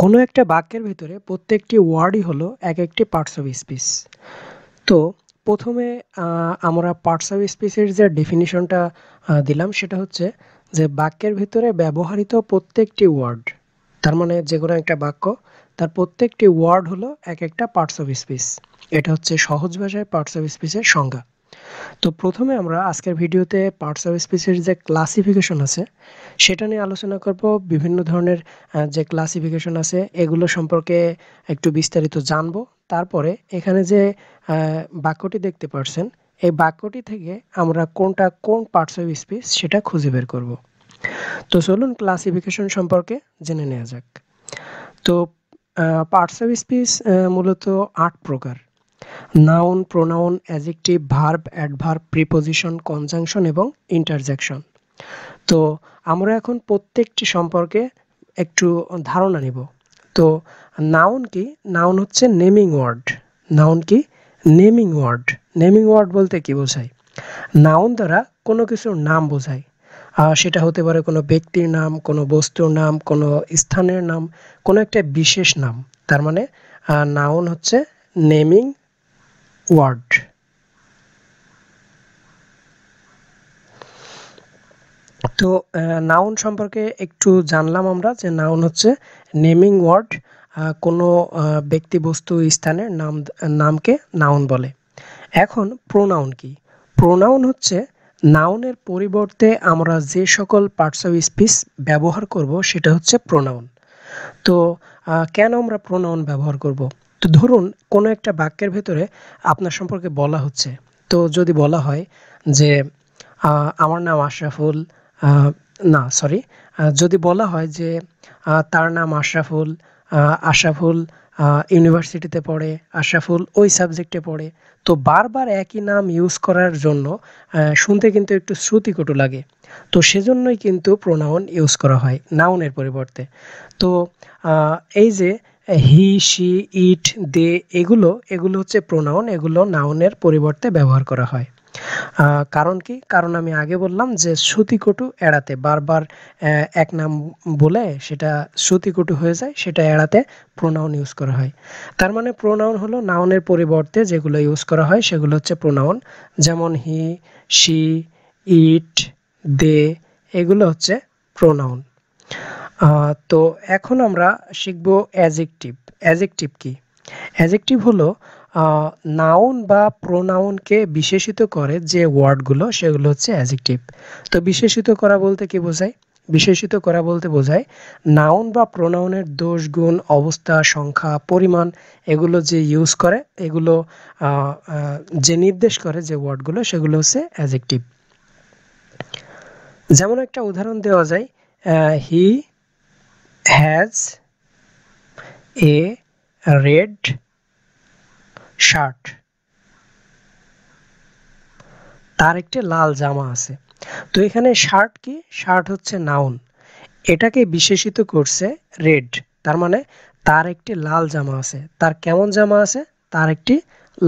কোনো একটা বাক্যের ভিতরে প্রত্যেকটি ওয়ার্ডই হলো এক একটি পার্টস অফ স্পিচ। তো প্রথমে আমরা পার্টস অফ স্পিচের যে ডেফিনিশনটা দিলাম সেটা হচ্ছে যে বাক্যের ভিতরে ব্যবহৃত প্রত্যেকটি ওয়ার্ড, তার মানে যে কোনো একটা বাক্য তার প্রত্যেকটি ওয়ার্ড হলো এক একটা পার্টস অফ স্পিচ। এটা হচ্ছে সহজ ভাষায় পার্টস অফ স্পিচের সংজ্ঞা। তো প্রথমে আমরা আজকের ভিডিওতে পার্টস অফ স্পিচের যে ক্লাসিফিকেশন আছে সেটা নিয়ে আলোচনা করব। বিভিন্ন ধরনের যে ক্লাসিফিকেশন আছে এগুলো সম্পর্কে একটু বিস্তারিত জানবো। তারপরে এখানে যে বাক্যটি দেখতে পাচ্ছেন এই বাক্যটি থেকে আমরা কোনটা কোন পার্টস অফ স্পিচ সেটা খুঁজে বের করব। তো চলুন ক্লাসিফিকেশন সম্পর্কে জেনে নেওয়া যাক। তো পার্টস অফ স্পিচ মূলত ৮ প্রকার: noun, pronoun, adjective, verb, adverb, preposition, conjunction এবং ইন্টারজেকশন। তো আমরা এখন প্রত্যেকটি সম্পর্কে একটু ধারণা নিব। তো নাউন কি? নাউন হচ্ছে নেমিং ওয়ার্ড। নাউন কি? Naming word. নেমিং ওয়ার্ড বলতে কি বোঝায়? নাউন দ্বারা কোনো কিছুর নাম বোঝায়। সেটা হতে পারে কোনো ব্যক্তির নাম, কোনো বস্তুর নাম, কোনো স্থানের নাম, কোনো একটা বিশেষ নাম। তার মানে নাউন হচ্ছে নেমিং ওয়ার্ড। তো নাউন সম্পর্কে একটু জানলাম আমরা যে নাউন হচ্ছে নেমিং ওয়ার্ড। কোনো ব্যক্তি, বস্তু, স্থানের নামকে নাউন বলে। এখন প্রোনাউন কি? প্রোনাউন হচ্ছে নাউনের পরিবর্তে আমরা যে সকল পার্টস অফ স্পিচ ব্যবহার করব সেটা হচ্ছে প্রোনাউন। তো কেন আমরা প্রোনাউন ব্যবহার করব? তো ধরুন কোনো একটা বাক্যের ভেতরে আপনার সম্পর্কে বলা হচ্ছে। তো যদি বলা হয় যে আমার নাম আশরাফুল, না সরি, যদি বলা হয় যে তার নাম আশরাফুল, আশরাফুল ইউনিভার্সিটিতে পড়ে, আশরাফুল ওই সাবজেক্টে পড়ে, তো বারবার একই নাম ইউজ করার জন্য শুনতে কিন্তু একটু শ্রুতিকটু লাগে। তো সেজন্যই কিন্তু প্রোনাউন ইউজ করা হয় নাউনের পরিবর্তে। তো এই যে হি, শি, ইট, দে, এগুলো এগুলো হচ্ছে প্রোনাউন, এগুলো নাউনের পরিবর্তে ব্যবহার করা হয়। কারণ কি? কারণ আমি আগে বললাম যে শ্রুতিকটু এড়াতে, বারবার এক নাম বলে সেটা শ্রুতিকটু হয়ে যায়, সেটা এড়াতে প্রোনাউন ইউজ করা হয়। তার মানে প্রোনাউন হলো নাউনের পরিবর্তে যেগুলো ইউজ করা হয় সেগুলো হচ্ছে প্রোনাউন। যেমন হি, শি, ইট, দে, এগুলো হচ্ছে প্রোনাউন। তো এখন আমরা শিখব অ্যাজেক্টিভ। অ্যাজেক্টিভ কি? অ্যাজেক্টিভ হলো নাউন বা প্রোনাউনকে বিশেষিত করে যে ওয়ার্ডগুলো সেগুলো হচ্ছে অ্যাজেক্টিভ। তো বিশেষিত করা বলতে কি বোঝায়? বিশেষিত করা বলতে বোঝায় নাউন বা প্রোনাউনের দোষ, গুণ, অবস্থা, সংখ্যা, পরিমাণ, এগুলো যে ইউজ করে, এগুলো যে নির্দেশ করে যে ওয়ার্ডগুলো সেগুলো হচ্ছে অ্যাজেক্টিভ। যেমন একটা উদাহরণ দেওয়া যায়, he has a red shirt. তার একটি লাল জামা আছে। তো এখানে শার্ট কি? শার্ট হচ্ছে নাউন, এটাকে বিশেষিত করছে রেড। তার মানে তার একটি লাল জামা আছে। তার কেমন জামা আছে? তার একটি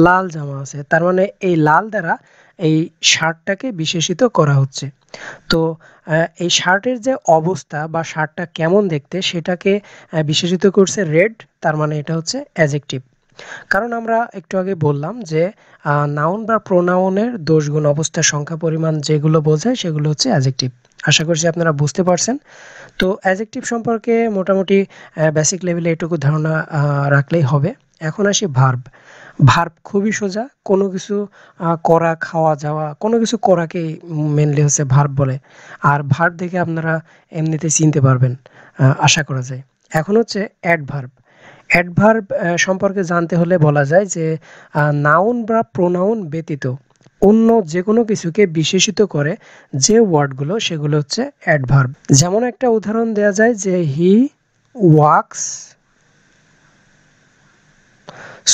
লাল জামা আছে। তার মানে এই লাল দ্বারা এই শার্টটাকে বিশেষিত করা হচ্ছে। তো এই শার্টের যে অবস্থা বা শার্টটা কেমন দেখতে সেটাকে বিশেষিত করছে রেড। তার মানে এটা হচ্ছে অ্যাজেক্টিভ। কারণ আমরা একটু আগে বললাম যে নাউন বা প্রোনাউনের দোষ, গুণ, অবস্থা, সংখ্যা, পরিমাণ যেগুলো বোঝায় সেগুলো হচ্ছে অ্যাজেক্টিভ। আশা করছি আপনারা বুঝতে পারছেন। তো অ্যাজেক্টিভ সম্পর্কে মোটামুটি বেসিক লেভেলে এটুকু ধারণা রাখলেই হবে। এখন আসি ভার্ব। ভার্ব খুবই সোজা। কোনো কিছু করা, খাওয়া, যাওয়া, কোনো কিছু করাকেই মেনলি হচ্ছে ভার্ব বলে। আর ভার্ব দেখে আপনারা এমনিতে চিনতে পারবেন, আশা করা যায়। এখন হচ্ছে অ্যাডভার্ব। অ্যাডভার্ব সম্পর্কে জানতে হলে বলা যায় যে নাউন বা প্রোনাউন ব্যতীত অন্য যে কোনো কিছুকে বিশেষিত করে যে ওয়ার্ডগুলো সেগুলো হচ্ছে অ্যাডভার্ব। যেমন একটা উদাহরণ দেওয়া যায় যে হি ওয়াক্স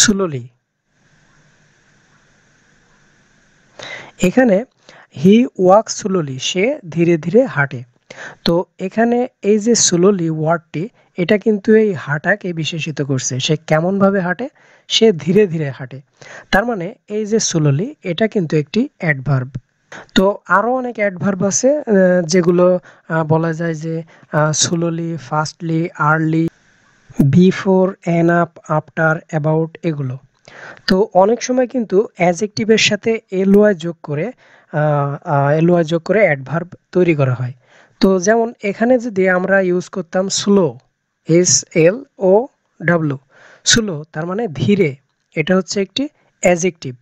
স্লোলি। এখানে হি ওয়াক্স স্লোলি, সে ধীরে ধীরে হাঁটে। তো এখানে এই যে স্লোলি ওয়ার্ডটি, এটা কিন্তু এই হাঁটাকে বিশেষিত করছে। সে কেমনভাবে হাঁটে? সে ধীরে ধীরে হাঁটে। তার মানে এই যে স্লোলি, এটা কিন্তু একটি অ্যাডভার্ব। তো আরও অনেক অ্যাডভার্ব আছে যেগুলো বলা যায় যে slowly, fastly, early, before, an, up, after, about এগুলো। তো অনেক সময় কিন্তু অ্যাজেক্টিভের সাথে এলওয়াই যোগ করে অ্যাডভার্ব তৈরি করা হয়। তো যেমন এখানে যদি আমরা ইউজ করতাম স্লো, SLO, স্লো তার মানে ধীরে, এটা হচ্ছে একটি অ্যাজেক্টিভ।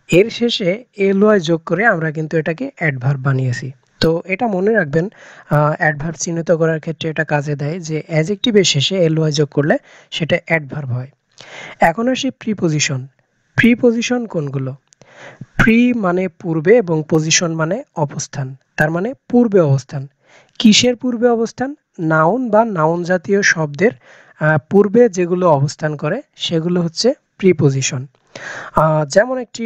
এর শেষে এলওয়াই যোগ করে আমরা কিন্তু এটাকে অ্যাডভার্ব বানিয়েছি। তো এটা মনে রাখবেন, অ্যাডভার্ব চিহ্নিত করার ক্ষেত্রে এটা কাজে দেয় যে অ্যাজেক্টিভের শেষে এলওয়াই যোগ করলে সেটা অ্যাডভার্ব হয়। এখন আসি প্রিপোজিশন। প্রিপোজিশন কোনগুলো? প্রি মানে পূর্বে এবং পজিশন মানে অবস্থান, তার মানে পূর্বে অবস্থান। কিসের পূর্বে অবস্থান? নাউন বা নাউন জাতীয় শব্দের পূর্বে যেগুলো অবস্থান করে সেগুলো হচ্ছে প্রিপোজিশন। যেমন একটি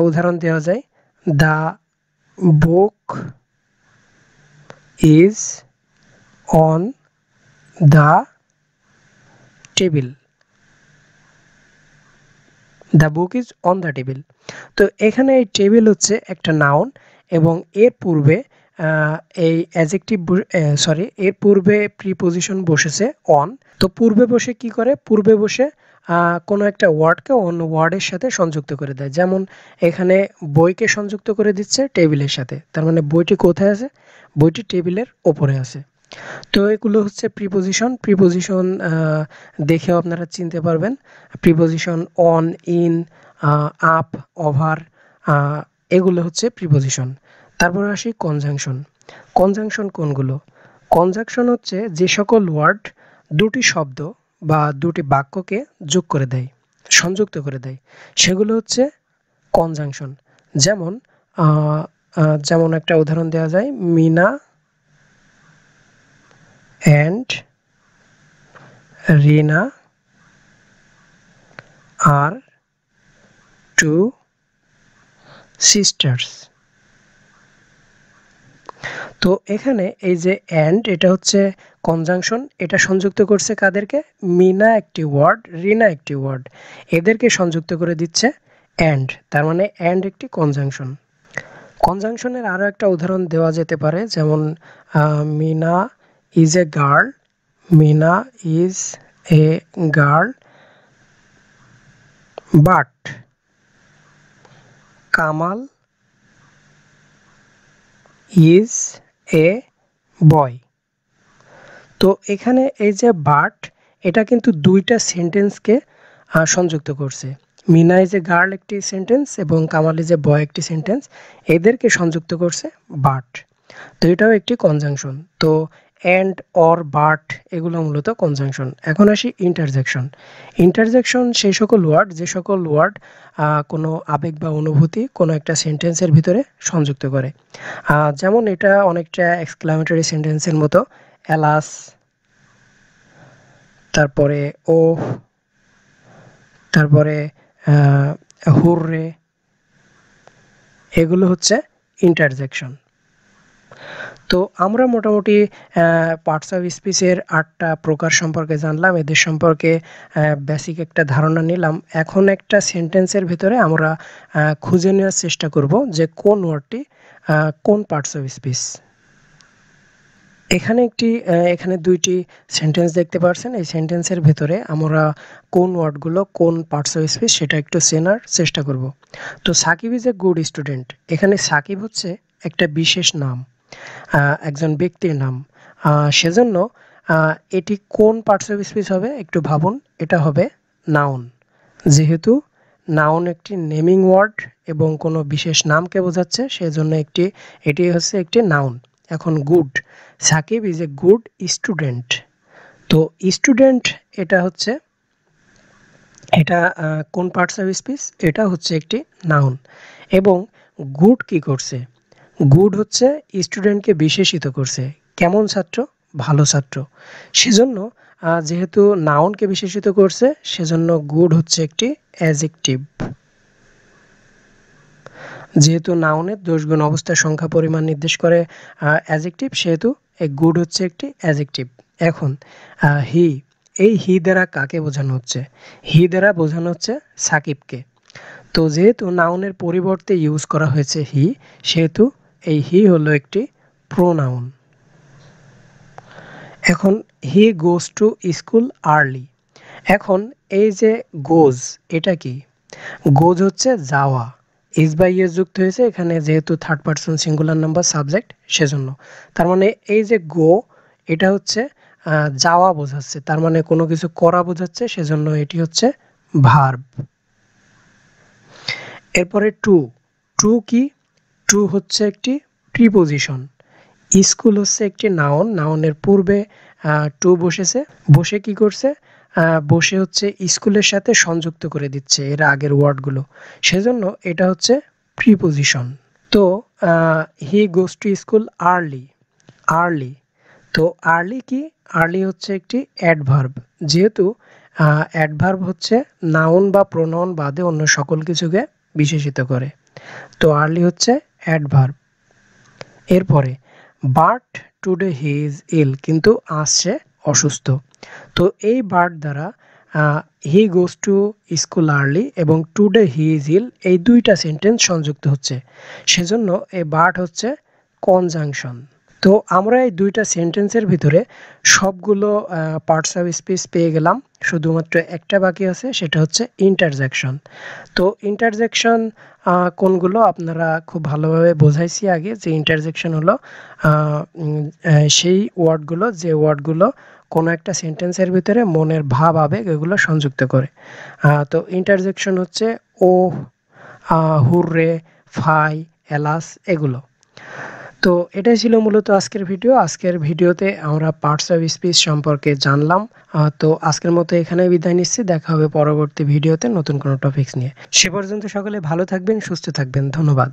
উদাহরণ দেওয়া যায়, the book is on the table. The book is on the table. তো এখানে এই টেবিল হচ্ছে একটা নাউন এবং এর পূর্বে এই অ্যাজেক্টিভ এর পূর্বে প্রিপোজিশন বসেছে অন। তো পূর্বে বসে কি করে? পূর্বে বসে কোনো একটা ওয়ার্ডকে অন্য ওয়ার্ডের সাথে সংযুক্ত করে দেয়। যেমন এখানে বইকে সংযুক্ত করে দিচ্ছে টেবিলের সাথে, তার মানে বইটি কোথায় আছে? বইটি টেবিলের ওপরে আছে। তো এগুলো হচ্ছে প্রিপোজিশন। প্রিপোজিশন দেখেও আপনারা চিনতে পারবেন। Preposition on, in, up, over, এগুলো হচ্ছে প্রিপোজিশন। তারপর আসি কনজাংশন। কনজাংশন কোনগুলো? কনজাংশন হচ্ছে যে সকল ওয়ার্ড দুটি শব্দ বা দুটি বাক্যকে যোগ করে দেয়, সংযুক্ত করে দেয়, সেগুলো হচ্ছে কনজাংশন। যেমন যেমন একটা উদাহরণ দেওয়া যায়, Mina and Rina are two sisters. তো এখানে এই যে অ্যান্ড, এটা হচ্ছে কনজাংশন। এটা সংযুক্ত করছে কাদেরকে? মিনা একটি ওয়ার্ড, রিনা একটি ওয়ার্ড, এদেরকে সংযুক্ত করে দিচ্ছে অ্যান্ড, তার মানে অ্যান্ড একটি কনজাংশন। কনজাংশনের আরও একটা উদাহরণ দেওয়া যেতে পারে, যেমন Meena is a girl, Meena is a girl but Kamal is a boy. তো এখানে এই যে বাট, এটা কিন্তু দুইটা সেন্টেন্সকে সংযুক্ত করছে। মিনা ইজ এ গার্ল একটি সেন্টেন্স এবং কামাল ইজ এ বয় একটি সেন্টেন্স, এদেরকে সংযুক্ত করছে বাট। তো এটাও একটি কনজাংশন। তো অ্যান্ড, অর, বাট এগুলো মূলত কনজাংশন। এখন আসি ইন্টারজেকশন। ইন্টারজেকশন সেই সকল ওয়ার্ড, যে সকল ওয়ার্ড কোনো আবেগ বা অনুভূতি কোনো একটা সেন্টেন্সের ভিতরে সংযুক্ত করে। যেমন এটা অনেকটা এক্সক্লামেটরি সেন্টেন্সের মতো, অ্যালাস, তারপরে ও, তারপরে হুররে, এগুলো হচ্ছে ইন্টারজেকশন। তো আমরা মোটামুটি পার্টস অফ স্পিচের 8টা প্রকার সম্পর্কে জানলাম, এদের সম্পর্কে বেসিক একটা ধারণা নিলাম। এখন একটা সেন্টেন্সের ভিতরে আমরা খুঁজে নেওয়ার চেষ্টা করব যে কোন ওয়ার্ডটি কোন পার্টস অফ স্পিচ। এখানে দুইটি সেন্টেন্স দেখতে পাচ্ছেন। এই সেন্টেন্সের ভেতরে আমরা কোন ওয়ার্ডগুলো কোন পার্টস অফ স্পিচ সেটা একটু চেনার চেষ্টা করব। তো Sakib is a good student, এখানে সাকিব হচ্ছে একটা বিশেষ নাম, একজন ব্যক্তির নাম। সেজন্য এটি কোন পার্টস অফ স্পিচ হবে একটু ভাবুন। এটা হবে নাউন, যেহেতু নাউন একটি নেমিং ওয়ার্ড এবং কোনো বিশেষ নামকে বোঝাচ্ছে, সেজন্য এটি হচ্ছে একটি নাউন। এখন good, Sakib is a good student. তো স্টুডেন্ট এটা কোন পার্টস অফ স্পিচ? এটা হচ্ছে একটি নাউন। এবং গুড কি করছে? গুড হচ্ছে স্টুডেন্টকে বিশেষিত করছে, কেমন ছাত্র? ভালো ছাত্র। সেজন্য যেহেতু নাউনকে বিশেষিত করছে, সেজন্য গুড হচ্ছে একটি অ্যাজেক্টিভ। যেহেতু নাউনের দোষ গুণ অবস্থা সংখ্যা পরিমাণ নির্দেশ করে অ্যাজেক্টিভ, সেহেতু এই গুড হচ্ছে একটি অ্যাজেক্টিভ। এখন হি, এই হি দ্বারা কাকে বোঝানো হচ্ছে? হি দ্বারা বোঝানো হচ্ছে সাকিবকে। তো যেহেতু নাউনের পরিবর্তে ইউজ করা হয়েছে হি, সেহেতু এই হি হলো একটি প্রোনাউন। এখন হি গোজ টু স্কুল আর্লি, এখন এই যে গোজ, এটা কি? গোজ হচ্ছে যাওয়া, ইজ বাই ইয়েস যুক্ত হয়েছে এখানে, যেহেতু third person singular number subject সেজন্য। তার মানে এই যে গো, এটা হচ্ছে যাওয়া বোঝাচ্ছে, তার মানে কোনো কিছু করা বোঝাচ্ছে, সেজন্য এটি হচ্ছে ভার্ব। এরপরে টু। টু কি? টু হচ্ছে একটি প্রিপোজিশন। স্কুল হচ্ছে একটি নাউন, নাউনের পূর্বে টু বসেছে, বসে কি করছে? বসে হচ্ছে স্কুলের সাথে সংযুক্ত করে দিচ্ছে এর আগের ওয়ার্ডগুলো, সেজন্য এটা হচ্ছে প্রিপোজিশন। তো he goes to school early. Early, তো আর্লি কি? আর্লি হচ্ছে একটি অ্যাডভার্ব, যেহেতু অ্যাডভার্ব হচ্ছে নাউন বা প্রোনাউন বাদে অন্য সকল কিছুকে বিশেষিত করে, তো আর্লি হচ্ছে অ্যাডভার্ব। এরপরে but today he is ill, কিন্তু আজ সে অসুস্থ। তো এই বাট দ্বারা he goes to school early এবং টুডে হি ইজ ইল এই দুইটা সেন্টেন্স সংযুক্ত হচ্ছে, সেজন্য এই বাট হচ্ছে কনজাংশন। তো আমরা এই দুইটা সেন্টেন্সের ভিতরে সবগুলো পার্টস অফ স্পিচ পেয়ে গেলাম, শুধুমাত্র একটা বাকি আছে, সেটা হচ্ছে ইন্টারজেকশন। তো ইন্টারজেকশন কোনগুলো আপনারা খুব ভালোভাবে বোঝাইছি আগে, যে ইন্টারজেকশন হলো সেই ওয়ার্ডগুলো, যে ওয়ার্ডগুলো কোনো একটা সেন্টেন্সের ভিতরে মনের ভাব আবেগ এগুলো সংযুক্ত করে। তো ইন্টারজেকশন হচ্ছে ও, হুররে, ফাই, এলাস এগুলো। তো এটাই ছিল মূলত আজকের ভিডিও। আজকের ভিডিওতে আমরা পার্টস অফ স্পিচ সম্পর্কে জানলাম। তো আজকের মতো এখানেই বিদায় নিচ্ছি, দেখা হবে পরবর্তী ভিডিওতে নতুন কোনো টপিকস নিয়ে। সে পর্যন্ত সকলে ভালো থাকবেন, সুস্থ থাকবেন, ধন্যবাদ।